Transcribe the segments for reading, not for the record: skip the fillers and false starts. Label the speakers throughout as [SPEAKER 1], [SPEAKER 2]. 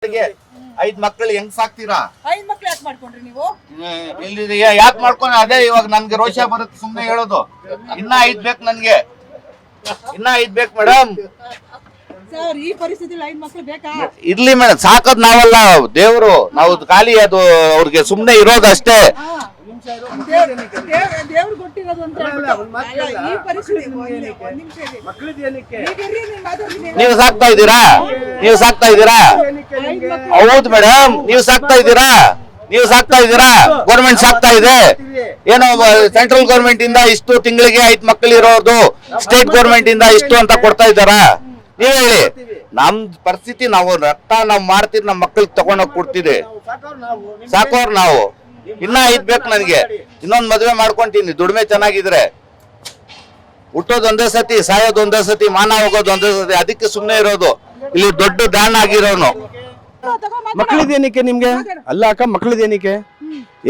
[SPEAKER 1] ಐದ್ ಮಕ್ಕಳು ಹೆಂಗ್ ಸಾಕ್ತೀರಾ?
[SPEAKER 2] 5 ಮಕ್ಳು ಯಾಕೆ ಮಾಡ್ಕೊಂಡ್ರಿ ನೀವು?
[SPEAKER 1] ಯಾಕೆ ಮಾಡ್ಕೊಂಡು ಅದೇ ಇವಾಗ ನನ್ಗೆ ರೋಷ ಬರುತ್ತೆ ಸುಮ್ನೆ ಹೇಳೋದು. ಇನ್ನ 5 ಬೇಕು ನನ್ಗೆ, ಇನ್ನ 5 ಬೇಕು ಮೇಡಮ್.
[SPEAKER 2] ಸರ್ ಈ ಪರಿಸ್ಥಿತಿಲಿ 5 ಮಕ್ಳು ಬೇಕಾ?
[SPEAKER 1] ಇರ್ಲಿ ಮೇಡಮ್, ಸಾಕೋದ್ ನಾವಲ್ಲ, ದೇವ್ರು. ನಾವು ಖಾಲಿ ಅದು ಅವ್ರಿಗೆ ಸುಮ್ನೆ ಇರೋದಷ್ಟೇ.
[SPEAKER 2] ದೇವ್ರು ಕೊಟ್ಟಿರೋದು ಅಂತ ಈ ಪರಿಸ್ಥಿತಿ.
[SPEAKER 1] ನೀವು ಸಾಕ್ತಾ ಇದ್ದೀರಾ? ನೀವು ಸಾಕ್ತಾ ಇದ್ದೀರಾ? ಹೌದು ಮೇಡಮ್, ನೀವು ಸಾಕ್ತಾ ಇದ್ದೀರಾ? ನೀವು ಸಾಕ್ತಾ ಇದ್ದೀರಾ? ಗೌರ್ಮೆಂಟ್ ಸಾಕ್ತಾ ಇದೆ. ಏನೋ ಸೆಂಟ್ರಲ್ ಗೌರ್ಮೆಂಟ್ ಇಂದ ಇಷ್ಟು ತಿಂಗಳಿಗೆ 5 ಮಕ್ಕಳು ಇರೋದು, ಸ್ಟೇಟ್ ಗೌರ್ಮೆಂಟ್ ಇಂದ ಇಷ್ಟು ಅಂತ ಕೊಡ್ತಾ ಇದ್ದಾರಾ? ನೀವ್ ಹೇಳಿ. ನಮ್ ಪರಿಸ್ಥಿತಿ, ನಾವು ರಕ್ತ ನಾವ್ ಮಾಡ್ತೀವಿ, ನಮ್ ಮಕ್ಕಳಿಗೆ ತಗೊಂಡೋಗಿ ಕೊಡ್ತೀವಿ. ಸಾಕೋರ್ ನಾವು. ಇನ್ನ 5 ಬೇಕು ನನ್ಗೆ. ಇನ್ನೊಂದ್ ಮದ್ವೆ ಮಾಡ್ಕೊಂತೀನಿ, ದುಡಿಮೆ ಚೆನ್ನಾಗಿದ್ರೆ. ಹುಟ್ಟೋದ್ ಒಂದೇ ಸತಿ, ಸಾಯೋದ್ ಒಂದೇ ಸತಿ, ಮಾನ ಹೋಗೋದ್ ಒಂದೇ ಸತಿ. ಅದಕ್ಕೆ ಸುಮ್ನೆ ಇರೋದು. ಇಲ್ಲಿ ದೊಡ್ಡ ದಾನ ಆಗಿರೋನು.
[SPEAKER 3] ಮಕ್ಕಳಿದೇನಿಕೆ ನಿಮ್ಗೆ? ಅಲ್ಲ ಅಕ್ಕ, ಮಕ್ಕಳಿದೇನಿಕೆ?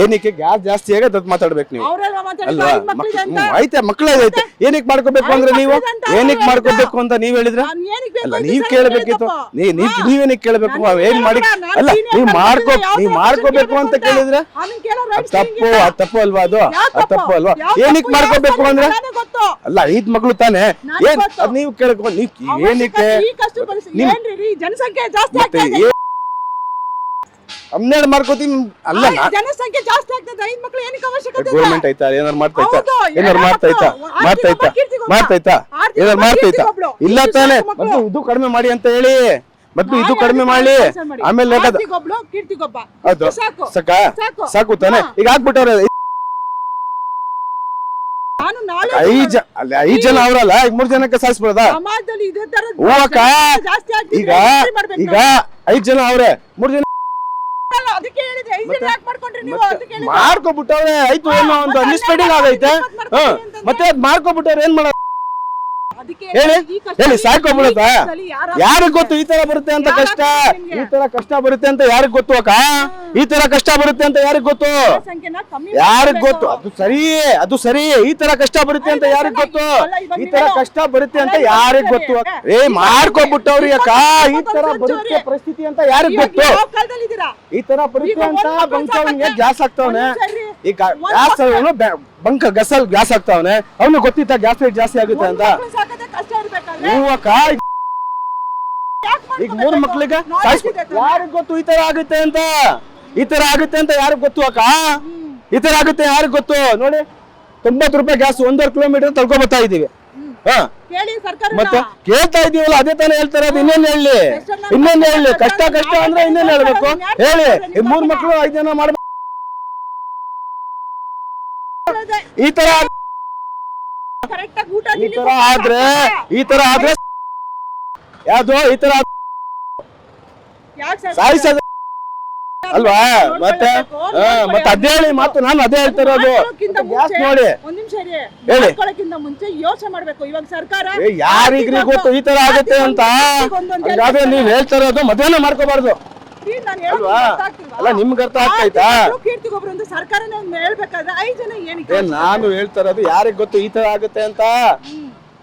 [SPEAKER 3] ಏನಕ್ಕೆ ಗ್ಯಾಸ್ ಜಾಸ್ತಿ ಆಗತ್ತೆ ಅಂತ ಮಾತಾಡ್ಬೇಕು ನೀವು ಅಲ್ವಾ? ಐತೆ ಮಕ್ಕಳೇ ಐತೆ. ಏನಕ್ಕೆ ಮಾಡ್ಕೋಬೇಕು ಅಂದ್ರೆ ನೀವು ಏನಕ್ಕೆ ಮಾಡ್ಕೋಬೇಕು ಅಂತ ನೀವ್ ಹೇಳಿದ್ರೆ ಅಲ್ಲ, ನೀವ್ ಕೇಳಬೇಕಿತ್ತು. ನೀವೇನಕ್ಕೆ ಕೇಳಬೇಕು? ಏನ್ ಮಾಡಿ ಅಲ್ಲ, ನೀವ್ ಮಾಡ್ಕೋಬೇಕು ಅಂತ ಕೇಳಿದ್ರೆ ತಪ್ಪು ಅಲ್ವಾ? ಅದು ತಪ್ಪು ಅಲ್ವಾ? ಏನಕ್ಕೆ ಮಾಡ್ಕೋಬೇಕು ಅಂದ್ರೆ ಅಲ್ಲ, 5 ಮಕ್ಳು ತಾನೆ. ಏನ್ ಅದ್ ನೀವ್ ಕೇಳಬೇಕು. ನೀವ್ ಏನಕ್ಕೆ
[SPEAKER 2] ಜನಸಂಖ್ಯೆ ಜಾಸ್ತಿ
[SPEAKER 3] 12 ಮಾಡ್ಕೋತೀನಿ ಅಲ್ಲ.
[SPEAKER 2] ಜನಸಂಖ್ಯೆ ಜಾಸ್ತಿ ಆಗ್ತದೆ, 5 ಮಕ್ಳು ಏನಕ್ಕೆ ಅವಶ್ಯಕತೆ?
[SPEAKER 3] ಗೌರ್ಮೆಂಟ್ ಐತಾ? ಏನಾರು ಮಾಡ್ತೈತಾ? ಇಲ್ಲ ತಾನೆ. ಮತ್ತು ಇದು ಕಡಿಮೆ ಮಾಡಿ ಅಂತ ಹೇಳಿ, ಮತ್ತು ಇದು ಕಡಿಮೆ ಮಾಡಿ ಆಮೇಲೆ ಹೌದು ಸಾಕು ತಾನೆ. ಈಗ ಹಾಕ್ಬಿಟ್ಟವ್ರೆ 5 ಜನ ಅವ್ರಲ್ಲ, ಈಗ 3 ಜನಕ್ಕೆ ಸಾಯಿಸ್ಬೋದಾ? ಈಗ 5 ಜನ ಅವ್ರೆ, 3 ಜನ ಮಾಡ್ಕೊಬಿಟ್ಟವ್ರೆ. ಆಯ್ತು, ಏನೋ ಒಂದು ಅನ್ಸ್ಪೆಕ್ಟಿಂಗ್ ಆಗೈತೆ. ಮತ್ತೆ ಅದ್ ಮಾಡ್ಕೊಬಿಟ್ಟವ್ರೆ, ಏನ್ ಮಾಡೋದು ಹೇಳಿ? ಸಾಯ್ಕೊಬಿಡುತ್ತ? ಯಾರಿಗ್ ಗೊತ್ತು ಈ ತರ ಬರುತ್ತೆ ಅಂತ ಕಷ್ಟ? ಈ ತರ ಕಷ್ಟ ಬರುತ್ತೆ ಅಂತ ಯಾರಿಗ್ ಗೊತ್ತು ಅಕ್ಕ? ಈ ತರ ಕಷ್ಟ ಬರುತ್ತೆ ಅಂತ ಯಾರಿಗ್ ಗೊತ್ತು? ಯಾರಿಗ್ ಗೊತ್ತು? ಅದು ಸರಿ. ಈ ತರ ಕಷ್ಟ ಬರುತ್ತೆ ಅಂತ ಯಾರಿಗ್ ಗೊತ್ತು? ಈ ತರ ಕಷ್ಟ ಬರುತ್ತೆ ಅಂತ ಯಾರಿಗ್ ಗೊತ್ತು? ಮಾಡ್ಕೊಬಿಟ್ಟವ್ರಿ ಅಕ್ಕ. ಈ ತರ ಬರುತ್ತೆ ಪರಿಸ್ಥಿತಿ ಅಂತ ಯಾರಿಗ್ ಗೊತ್ತು? ಈ ತರ ಬರುತ್ತೆ ಅಂತ ಬಂಕವ್ನಿಗೆ ಗ್ಯಾಸ್ ಆಗ್ತಾವನೆ. ಈಗ ಗ್ಯಾಸ್ ಬಂಕ ಗಸಲ್ ಗ್ಯಾಸ್ ಆಗ್ತಾವನೆ. ಅವನು ಗೊತ್ತಿತ್ತ ಗ್ಯಾಸ್ ರೇಟ್ ಜಾಸ್ತಿ ಆಗುತ್ತೆ ಅಂತ? ಈಗ 3 ಮಕ್ಳಿಗೆ ಯಾರಿಗ್ ಗೊತ್ತು ಈ ತರ ಆಗುತ್ತೆ ಅಂತ? ಈ ತರ ಆಗುತ್ತೆ ಅಂತ ಯಾರಿಗ್ ಗೊತ್ತು ಅಕ್ಕ? ಈ ತರ ಆಗುತ್ತೆ ಯಾರಿಗ್ ಗೊತ್ತು? ನೋಡಿ, 90 ರೂಪಾಯಿ ಗ್ಯಾಸ್ 1.5 ಕಿಲೋಮೀಟರ್ ತಳ್ಕೊ ಬರ್ತಾ ಇದೀವಿ. ಮತ್ತೆ ಕೇಳ್ತಾ ಇದೀವಲ್ಲ, ಅದೇ ತಾನೇ ಹೇಳ್ತಾರೆ. ಅದು ಇನ್ನೇನ್ ಹೇಳಿ? ಕಷ್ಟ ಅಂದ್ರೆ ಇನ್ನೇನ್ ಹೇಳ್ಬೇಕು ಹೇಳಿ? 3 ಮಕ್ಳು 5 ಜನ ಮಾಡ್ಬೇಕು. ಈ ತರ ಆದ್ರೆ ಯಾವ್ದು ಈ ತರ ಸಾಯಿಸೋದು ಅಲ್ವಾ? ಮತ್ತೆ ಅದೇ ಹೇಳಿ ಮಾತು. ನಾನು ಅದೇ ಹೇಳ್ತಾ ಇರೋದು. ಗ್ಯಾಸ್ ನೋಡಿ, ಹೇಳಿ
[SPEAKER 2] ಮುಂಚೆ ಯೋಚನೆ ಮಾಡ್ಬೇಕು. ಇವಾಗ ಸರ್ಕಾರ
[SPEAKER 3] ಯಾರಿಗ್ರಿ ಗೊತ್ತು ಈ ತರ ಆಗುತ್ತೆ ಅಂತ? ಹಾಗಾದ್ರೆ ನೀವ್ ಹೇಳ್ತಾ ಇರೋದು ಮದುವೆನೇ ಮಾಡ್ಕೋಬಾರ್ದು ಅಲ್ವಾ? ಅಲ್ಲ, ನಿಮ್ಗೆ ಅರ್ಥ ಆಗ್ತೈತಾ? ನಾನು ಹೇಳ್ತಾ ಇರೋದು ಯಾರಿಗ್ ಗೊತ್ತು ಈ ತರ ಆಗುತ್ತೆ ಅಂತ?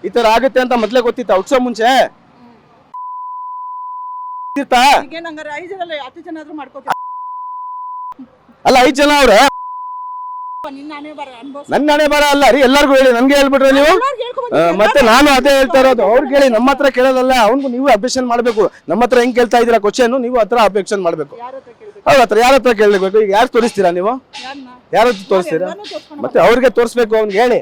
[SPEAKER 3] ಈ ತರ ಆಗುತ್ತೆ ಅಂತ ಮೊದ್ಲೇ ಗೊತ್ತಿತ್ತ? ಹುಟ್ಸೋ ಮುಂಚೆ ಅಲ್ಲ 5 ಜನ ಅವ್ರೆ. ನನ್ನ ಹಣೆ ಬರ ಅಲ್ಲ ರೀ, ಎಲ್ಲರಿಗೂ ಹೇಳಿ. ನನ್ಗೆ ಹೇಳ್ಬಿಟ್ರೆ ನೀವು ಮತ್ತೆ ನಾನು ಅದೇ ಹೇಳ್ತಾ ಇರೋದು. ಅವ್ರಿಗೆ ಹೇಳಿ, ನಮ್ಮ ಹತ್ರ ಕೇಳೋದಲ್ಲ. ಅವ್ನಿಗೂ ನೀವು ಅಬ್ಜೆಕ್ಷನ್ ಮಾಡ್ಬೇಕು. ನಮ್ಮ ಹತ್ರ ಹೆಂಗ್ ಕೇಳ್ತಾ ಇದೀರಾ ಕ್ವಶನ್, ನೀವು ಹತ್ರ ಅಬ್ಜೆಕ್ಷನ್ ಮಾಡ್ಬೇಕು. ಅವ್ರ ಹತ್ರ ಯಾರ ಹತ್ರ ಕೇಳಬೇಕು? ಈಗ ಯಾರು ತೋರಿಸ್ತೀರಾ ನೀವು? ಯಾರ ಹತ್ರ ತೋರಿಸ್ತೀರಾ? ಮತ್ತೆ ಅವ್ರಿಗೆ ತೋರಿಸ್ಬೇಕು. ಅವ್ನಿಗೆ ಹೇಳಿ,